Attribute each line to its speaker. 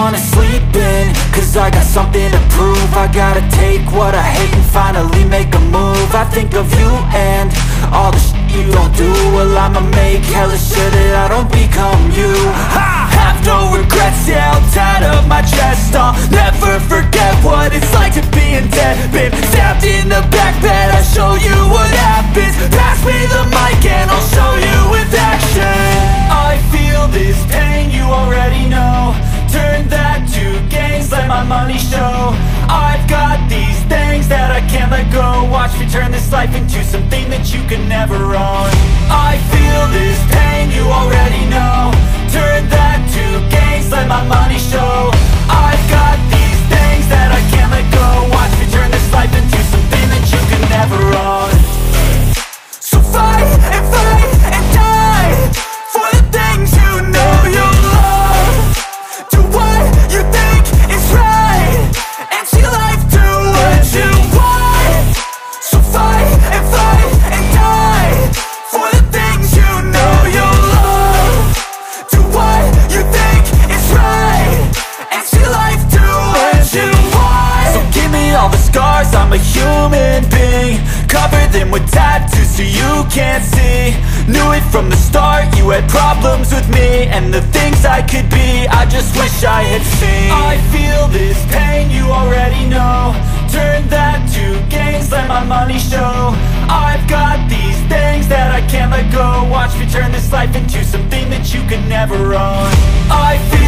Speaker 1: wanna sleep in, cause I got something to prove. I gotta take what I hate and finally make a move. I think of you and all the shit you don't do. Well, I'ma make hella sure that I don't become you. I have no regrets, yeah, I'll tie up my chest. I'll never forget what it's like to be in debt. Been stabbed in the back bed, I'll show you what happens. Pass me the mic and I'll show you with action. I feel this pain, you already know. Turn that to gains, let my money show. I've got these things that I can't let go. Watch me turn this life into something that you can never own. I feel this pain, you already know. Turn that to gains, let my money show. I've got these things that I can't let go. Watch me turn this life into something that you can never own. So fight and die for the things you know you love. Do what you think is right and see life do what you want. So fight and die for the things you know you love. Do what you think is right and see life do what you want. So give me all the scars, I'm a human being. Cover them with tattoos so you can't see. Knew it from the start, you had problems with me and the things I could be, I just wish I had seen. I feel this pain, you already know. Turn that to gains, let my money show. I've got these things that I can't let go. Watch me turn this life into something that you can never own. I feel